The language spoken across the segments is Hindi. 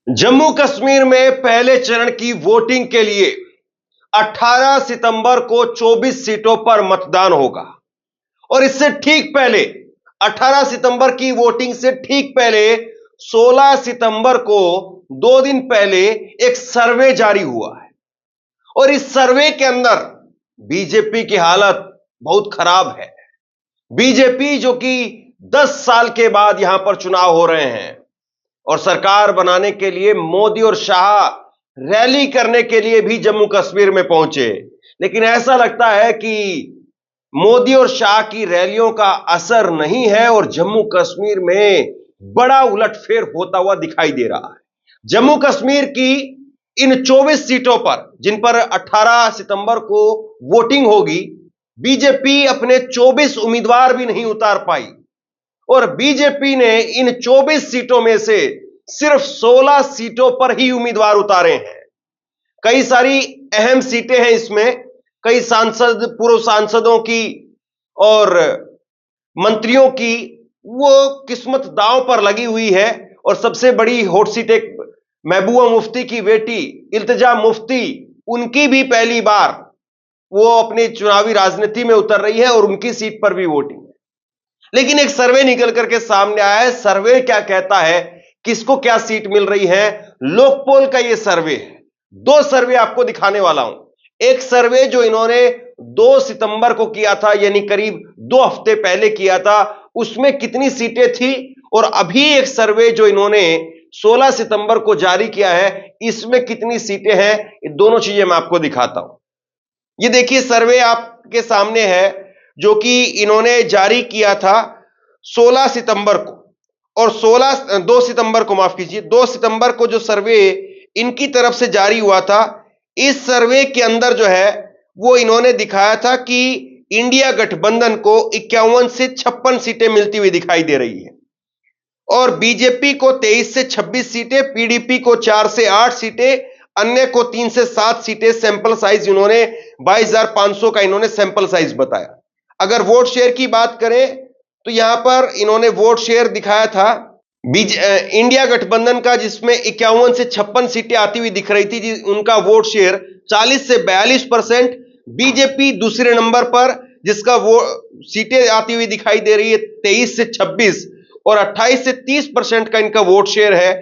जम्मू कश्मीर में पहले चरण की वोटिंग के लिए 18 सितंबर को 24 सीटों पर मतदान होगा और इससे ठीक पहले 18 सितंबर की वोटिंग से ठीक पहले 16 सितंबर को 2 दिन पहले एक सर्वे जारी हुआ है और इस सर्वे के अंदर बीजेपी की हालत बहुत खराब है। बीजेपी जो कि 10 साल के बाद यहां पर चुनाव हो रहे हैं और सरकार बनाने के लिए मोदी और शाह रैली करने के लिए भी जम्मू कश्मीर में पहुंचे, लेकिन ऐसा लगता है कि मोदी और शाह की रैलियों का असर नहीं है और जम्मू कश्मीर में बड़ा उलटफेर होता हुआ दिखाई दे रहा है। जम्मू कश्मीर की इन 24 सीटों पर जिन पर 18 सितंबर को वोटिंग होगी, बीजेपी अपने 24 उम्मीदवार भी नहीं उतार पाई और बीजेपी ने इन 24 सीटों में से सिर्फ 16 सीटों पर ही उम्मीदवार उतारे हैं। कई सारी अहम सीटें हैं इसमें, कई सांसद, पूर्व सांसदों की और मंत्रियों की वो किस्मत दांव पर लगी हुई है और सबसे बड़ी हॉट सीट एक महबूबा मुफ्ती की बेटी इल्तिजा मुफ्ती, उनकी भी पहली बार वो अपनी चुनावी राजनीति में उतर रही है और उनकी सीट पर भी वोटिंग है। लेकिन एक सर्वे निकल करके सामने आया है। सर्वे क्या कहता है, किसको क्या सीट मिल रही है? लोकपोल का ये सर्वे है। 2 सर्वे आपको दिखाने वाला हूं। एक सर्वे जो इन्होंने 2 सितंबर को किया था, यानी करीब 2 हफ्ते पहले किया था, उसमें कितनी सीटें थी, और अभी एक सर्वे जो इन्होंने 16 सितंबर को जारी किया है, इसमें कितनी सीटें हैं। ये दोनों चीजें मैं आपको दिखाता हूं। ये देखिए सर्वे आपके सामने है जो कि इन्होंने जारी किया था 16 सितंबर को, और 2 सितंबर को, माफ कीजिए, 2 सितंबर को जो सर्वे इनकी तरफ से जारी हुआ था, इस सर्वे के अंदर जो है वो इन्होंने दिखाया था कि इंडिया गठबंधन को 51 से 56 सीटें मिलती हुई दिखाई दे रही है और बीजेपी को 23 से 26 सीटें, पीडीपी को 4 से 8 सीटें, अन्य को 3 से 7 सीटें। सैंपल साइज इन्होंने 22,500 का इन्होंने सैंपल साइज बताया। अगर वोट शेयर की बात करें तो यहां पर इन्होंने वोट शेयर दिखाया था इंडिया गठबंधन का, जिसमें 51 से 56 सीटें आती हुई दिख रही थी, उनका वोट शेयर 40 से 42%। बीजेपी दूसरे नंबर पर, जिसका वो सीटें आती हुई दिखाई दे रही है 23 से 26 और 28 से 30% का इनका वोट शेयर है।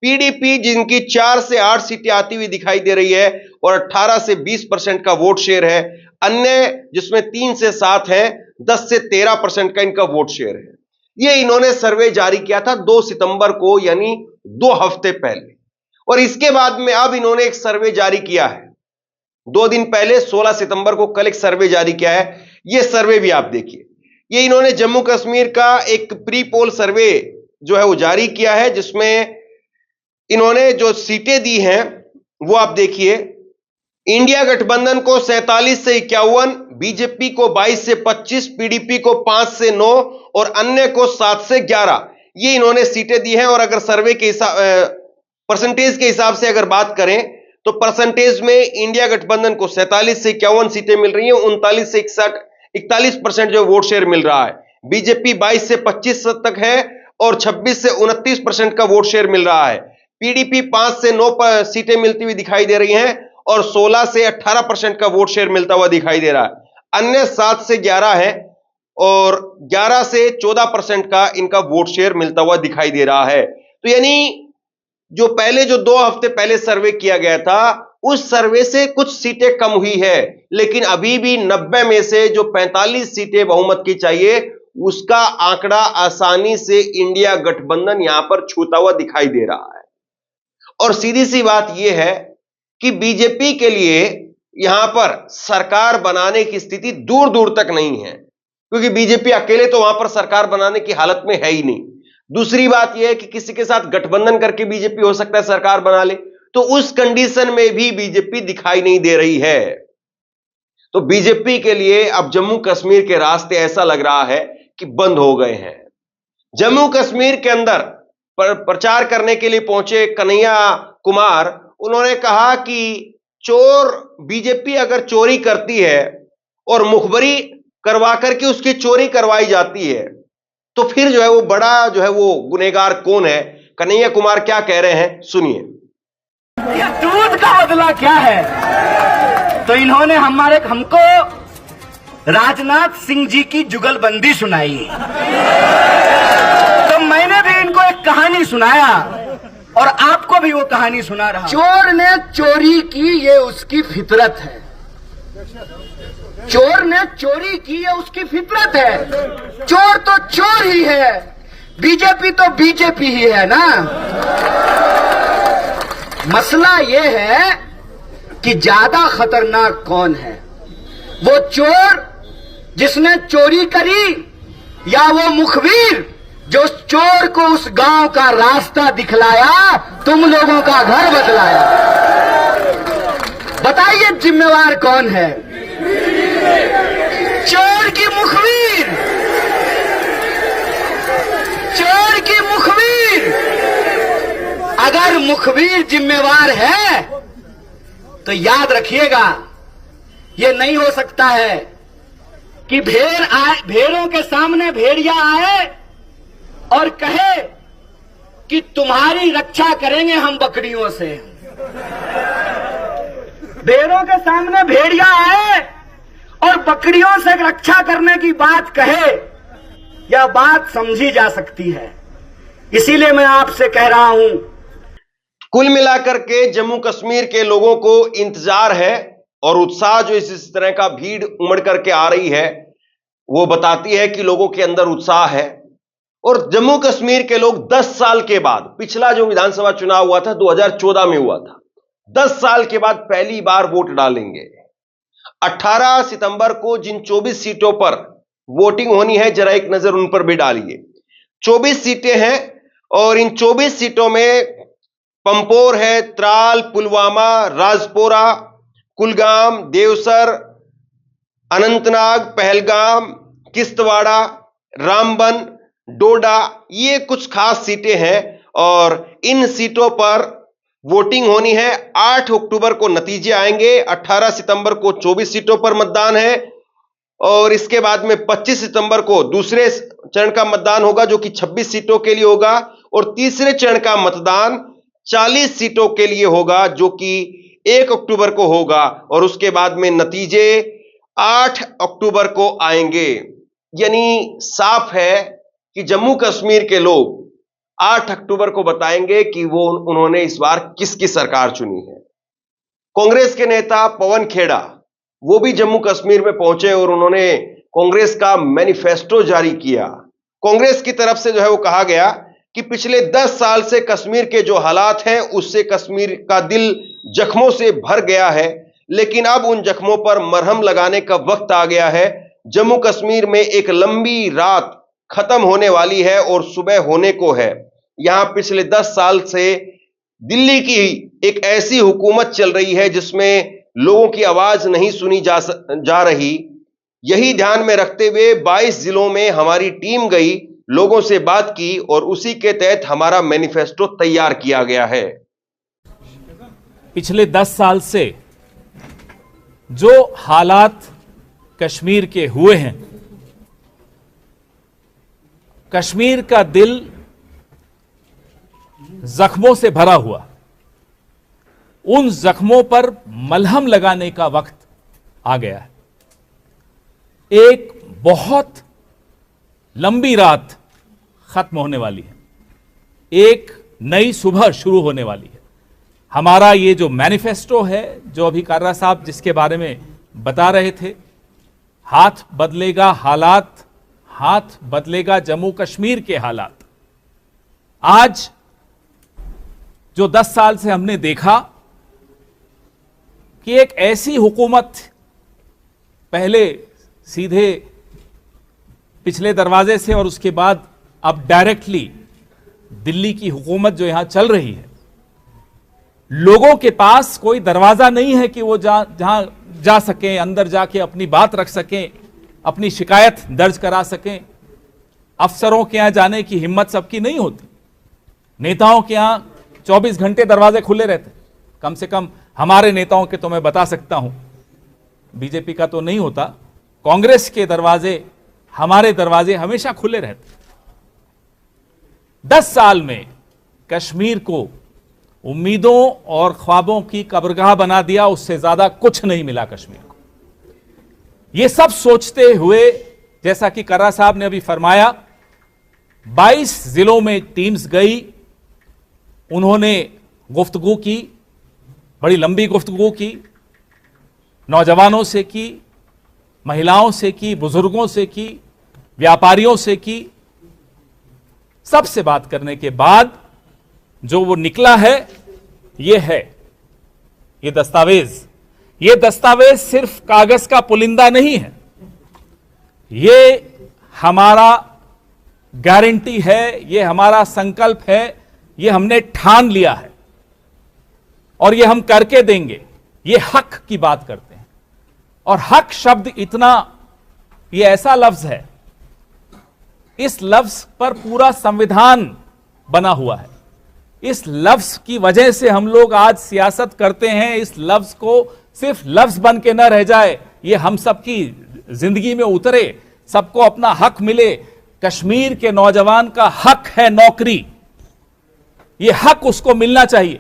पीडीपी जिनकी 4 से 8 सीटें आती हुई दिखाई दे रही है और 18 से 20% का वोट शेयर है। अन्य जिसमें 3 से 7 है, 10 से 13% का इनका वोट शेयर है। ये इन्होंने सर्वे जारी किया था 2 सितंबर को, यानी 2 हफ्ते पहले, और इसके बाद में अब इन्होंने एक सर्वे जारी किया है 2 दिन पहले, 16 सितंबर को कल एक सर्वे जारी किया है। ये सर्वे भी आप देखिए, ये इन्होंने जम्मू कश्मीर का एक प्री पोल सर्वे जो है वो जारी किया है, जिसमें इन्होंने जो सीटें दी हैं वो आप देखिए। इंडिया गठबंधन को 47 से 51, बीजेपी को 22 से 25, पीडीपी को 5 से 9 और अन्य को 7 से 11, ये इन्होंने सीटें दी हैं। और अगर सर्वे के परसेंटेज के हिसाब से अगर बात करें तो परसेंटेज में इंडिया गठबंधन को 47 से 51 सीटें मिल रही हैं, 39 से 41% जो वोट शेयर मिल रहा है। बीजेपी 22 से 25 तक है और 26 से 29% का वोट शेयर मिल रहा है। पीडीपी 5 से 9 सीटें मिलती हुई दिखाई दे रही हैं और 16 से 18% का वोट शेयर मिलता हुआ दिखाई दे रहा है। अन्य 7 से 11 है और 11 से 14% का इनका वोट शेयर मिलता हुआ दिखाई दे रहा है। तो यानी जो 2 हफ्ते पहले सर्वे किया गया था, उस सर्वे से कुछ सीटें कम हुई है, लेकिन अभी भी 90 में से जो 45 सीटें बहुमत की चाहिए, उसका आंकड़ा आसानी से इंडिया गठबंधन यहां पर छूता हुआ दिखाई दे रहा है। और सीधी सी बात यह है कि बीजेपी के लिए यहां पर सरकार बनाने की स्थिति दूर दूर तक नहीं है, क्योंकि बीजेपी अकेले तो वहां पर सरकार बनाने की हालत में है ही नहीं। दूसरी बात यह है कि किसी के साथ गठबंधन करके बीजेपी हो सकता है सरकार बना ले, तो उस कंडीशन में भी बीजेपी दिखाई नहीं दे रही है। तो बीजेपी के लिए अब जम्मू कश्मीर के रास्ते ऐसा लग रहा है कि बंद हो गए हैं। जम्मू कश्मीर के अंदर प्रचार करने के लिए पहुंचे कन्हैया कुमार, उन्होंने कहा कि बीजेपी अगर चोरी करती है और मुखबरी करवा करके उसकी चोरी करवाई जाती है, तो फिर जो है वो बड़ा जो है वो गुनहगार कौन है? कन्हैया कुमार क्या कह रहे हैं, सुनिए। दूध का बदला क्या है? तो इन्होंने हमको राजनाथ सिंह जी की जुगलबंदी सुनाई, तो मैंने भी इनको एक कहानी सुनाया और आपको भी वो कहानी सुना रहा। चोर ने चोरी की, ये उसकी फितरत है। चोर ने चोरी की, ये उसकी फितरत है। चोर तो चोर ही है, बीजेपी तो बीजेपी ही है ना। मसला ये है कि ज्यादा खतरनाक कौन है, वो चोर जिसने चोरी करी या वो मुखबिर जो चोर को उस गांव का रास्ता दिखलाया, तुम लोगों का घर बदलाया। बताइए जिम्मेवार कौन है? चोर की मुखबिर, चोर की मुखबिर। अगर मुखबिर जिम्मेवार है तो याद रखिएगा, ये नहीं हो सकता है कि भेड़ों के सामने भेड़िया आए और कहे कि तुम्हारी रक्षा करेंगे हम बकरियों से। भेड़ों के सामने भेड़िया आए और बकरियों से रक्षा करने की बात कहे, यह बात समझी जा सकती है। इसीलिए मैं आपसे कह रहा हूं, कुल मिलाकर के जम्मू कश्मीर के लोगों को इंतजार है और उत्साह जो इस तरह का भीड़ उमड़ करके आ रही है वो बताती है कि लोगों के अंदर उत्साह है। और जम्मू कश्मीर के लोग 10 साल के बाद, पिछला जो विधानसभा चुनाव हुआ था 2014 में हुआ था, 10 साल के बाद पहली बार वोट डालेंगे। 18 सितंबर को जिन 24 सीटों पर वोटिंग होनी है, जरा एक नजर उन पर भी डालिए। 24 सीटें हैं और इन 24 सीटों में पंपोर है, त्राल, पुलवामा, राजपोरा, कुलगाम, देवसर, अनंतनाग, पहलगाम, किश्तवाड़ा, रामबन, डोडा, ये कुछ खास सीटें हैं और इन सीटों पर वोटिंग होनी है। 8 अक्टूबर को नतीजे आएंगे। 18 सितंबर को 24 सीटों पर मतदान है और इसके बाद में 25 सितंबर को दूसरे चरण का मतदान होगा जो कि 26 सीटों के लिए होगा और तीसरे चरण का मतदान 40 सीटों के लिए होगा जो कि 1 अक्टूबर को होगा और उसके बाद में नतीजे 8 अक्टूबर को आएंगे। यानी साफ है कि जम्मू कश्मीर के लोग 8 अक्टूबर को बताएंगे कि उन्होंने इस बार किसकी सरकार चुनी है। कांग्रेस के नेता पवन खेड़ा वो भी जम्मू कश्मीर में पहुंचे और उन्होंने कांग्रेस का मैनिफेस्टो जारी किया। कांग्रेस की तरफ से जो है वो कहा गया कि पिछले 10 साल से कश्मीर के जो हालात हैं उससे कश्मीर का दिल जख्मों से भर गया है, लेकिन अब उन जख्मों पर मरहम लगाने का वक्त आ गया है। जम्मू कश्मीर में एक लंबी रात खत्म होने वाली है और सुबह होने को है। यहां पिछले 10 साल से दिल्ली की एक ऐसी हुकूमत चल रही है जिसमें लोगों की आवाज नहीं सुनी जा रही। यही ध्यान में रखते हुए 22 जिलों में हमारी टीम गई, लोगों से बात की और उसी के तहत हमारा मैनिफेस्टो तैयार किया गया है। पिछले 10 साल से जो हालात कश्मीर के हुए हैं, कश्मीर का दिल जख्मों से भरा हुआ, उन जख्मों पर मलहम लगाने का वक्त आ गया है। एक बहुत लंबी रात खत्म होने वाली है, एक नई सुबह शुरू होने वाली है। हमारा ये जो मैनिफेस्टो है, जो अभी कारा साहब जिसके बारे में बता रहे थे, हाथ बदलेगा हालात, हाथ बदलेगा जम्मू कश्मीर के हालात। आज जो 10 साल से हमने देखा कि एक ऐसी हुकूमत पहले सीधे पिछले दरवाजे से और उसके बाद अब डायरेक्टली दिल्ली की हुकूमत जो यहां चल रही है, लोगों के पास कोई दरवाजा नहीं है कि वो जहां जा सकें, अंदर जाके अपनी बात रख सकें, अपनी शिकायत दर्ज करा सकें। अफसरों के यहां जाने की हिम्मत सबकी नहीं होती। नेताओं के यहां 24 घंटे दरवाजे खुले रहते। कम से कम हमारे नेताओं के तो मैं बता सकता हूं, बीजेपी का तो नहीं होता, कांग्रेस के दरवाजे, हमारे दरवाजे हमेशा खुले रहते। 10 साल में कश्मीर को उम्मीदों और ख्वाबों की कब्रगाह बना दिया, उससे ज्यादा कुछ नहीं मिला कश्मीर को। यह सब सोचते हुए, जैसा कि कर्रा साहब ने अभी फरमाया, 22 जिलों में टीम्स गई, उन्होंने गुफ्तगू की, बड़ी लंबी गुफ्तगू की, नौजवानों से की, महिलाओं से की, बुजुर्गों से की, व्यापारियों से की। सबसे बात करने के बाद जो वो निकला है, ये है ये दस्तावेज। ये दस्तावेज सिर्फ कागज का पुलिंदा नहीं है, ये हमारा गारंटी है, ये हमारा संकल्प है, ये हमने ठान लिया है और ये हम करके देंगे। ये हक की बात करते हैं, और हक शब्द इतना, ये ऐसा लफ्ज है, इस लफ्ज पर पूरा संविधान बना हुआ है। इस लफ्ज की वजह से हम लोग आज सियासत करते हैं। इस लफ्ज को सिर्फ लफ्ज बन के न रह जाए, ये हम सबकी जिंदगी में उतरे, सबको अपना हक मिले। कश्मीर के नौजवान का हक है नौकरी, ये हक उसको मिलना चाहिए।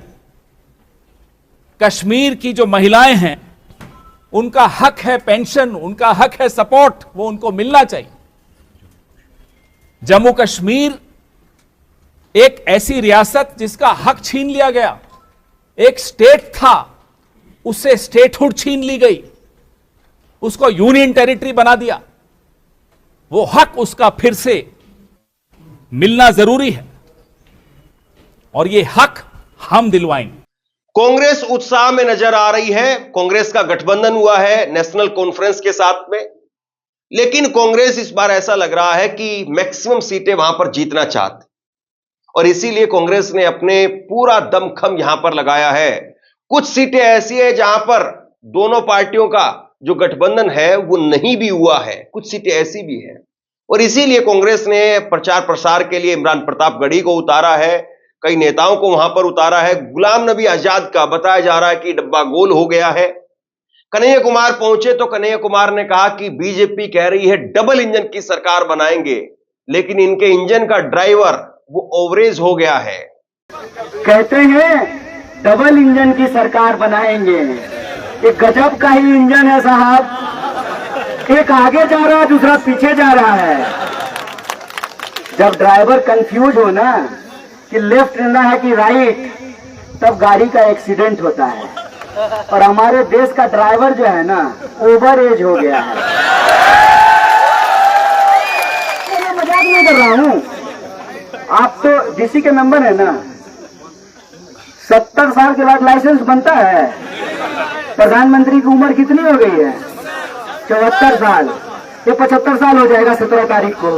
कश्मीर की जो महिलाएं हैं, उनका हक है पेंशन, उनका हक है सपोर्ट, वो उनको मिलना चाहिए। जम्मू कश्मीर एक ऐसी रियासत जिसका हक छीन लिया गया, एक स्टेट था, उससे स्टेटहुड छीन ली गई, उसको यूनियन टेरिटरी बना दिया। वो हक उसका फिर से मिलना जरूरी है, और ये हक हम दिलवाएंगे। कांग्रेस उत्साह में नजर आ रही है। कांग्रेस का गठबंधन हुआ है नेशनल कॉन्फ्रेंस के साथ में, लेकिन कांग्रेस इस बार ऐसा लग रहा है कि मैक्सिमम सीटें वहां पर जीतना चाहती, और इसीलिए कांग्रेस ने अपने पूरा दमखम यहां पर लगाया है। कुछ सीटें ऐसी है जहां पर दोनों पार्टियों का जो गठबंधन है वो नहीं भी हुआ है, कुछ सीटें ऐसी भी हैं, और इसीलिए कांग्रेस ने प्रचार प्रसार के लिए इमरान प्रतापगढ़ी को उतारा है, कई नेताओं को वहां पर उतारा है। गुलाम नबी आजाद का बताया जा रहा है कि डब्बा गोल हो गया है। कन्हैया कुमार पहुंचे तो कन्हैया कुमार ने कहा कि बीजेपी कह रही है डबल इंजन की सरकार बनाएंगे, लेकिन इनके इंजन का ड्राइवर वो ओवरेज हो गया है। कहते हैं डबल इंजन की सरकार बनाएंगे, एक गजब का ही इंजन है साहब, एक आगे जा रहा है, दूसरा पीछे जा रहा है। जब ड्राइवर कंफ्यूज हो ना कि लेफ्ट लेना है कि राइट, तब गाड़ी का एक्सीडेंट होता है। और हमारे देश का ड्राइवर जो है ना, ओवर एज हो गया है। मैं मजाक नहीं कर रहा हूं, आप तो डीसी के मेंबर है ना, 70 साल के बाद लाइसेंस बनता है। प्रधानमंत्री की उम्र कितनी हो गई है? 74 साल। ये 75 साल हो जाएगा 17 तारीख को।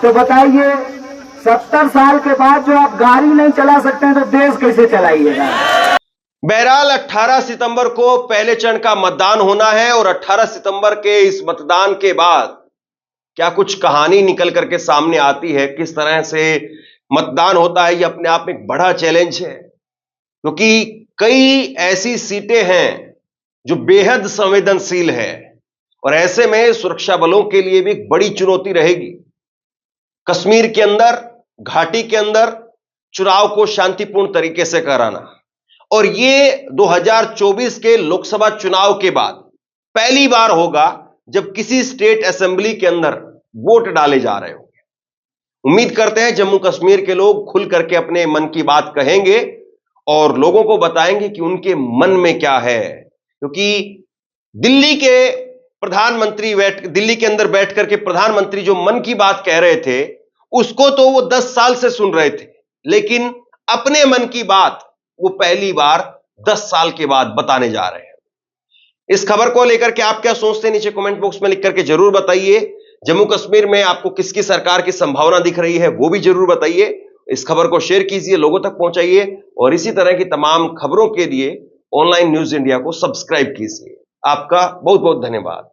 तो बताइए, 70 साल के बाद जो आप गाड़ी नहीं चला सकते हैं तो देश कैसे चलाइएगा? बहरहाल 18 सितंबर को पहले चरण का मतदान होना है, और 18 सितंबर के इस मतदान के बाद क्या कुछ कहानी निकल करके सामने आती है, किस तरह से मतदान होता है, यह अपने आप में एक बड़ा चैलेंज है, क्योंकि कई ऐसी सीटें हैं जो बेहद संवेदनशील है, और ऐसे में सुरक्षा बलों के लिए भी एक बड़ी चुनौती रहेगी। कश्मीर के अंदर, घाटी के अंदर चुनाव को शांतिपूर्ण तरीके से कराना, और ये 2024 के लोकसभा चुनाव के बाद पहली बार होगा जब किसी स्टेट असेंबली के अंदर वोट डाले जा रहे होंगे। उम्मीद करते हैं जम्मू कश्मीर के लोग खुल करके अपने मन की बात कहेंगे और लोगों को बताएंगे कि उनके मन में क्या है, क्योंकि दिल्ली के अंदर बैठ करके प्रधानमंत्री जो मन की बात कह रहे थे, उसको तो वो 10 साल से सुन रहे थे, लेकिन अपने मन की बात वो पहली बार 10 साल के बाद बताने जा रहे हैं। इस खबर को लेकर के आप क्या सोचते हैं, नीचे कमेंट बॉक्स में लिख करके जरूर बताइए। जम्मू कश्मीर में आपको किसकी सरकार की संभावना दिख रही है, वो भी जरूर बताइए। इस खबर को शेयर कीजिए, लोगों तक पहुंचाइए, और इसी तरह की तमाम खबरों के लिए ऑनलाइन न्यूज इंडिया को सब्सक्राइब कीजिए। आपका बहुत बहुत धन्यवाद।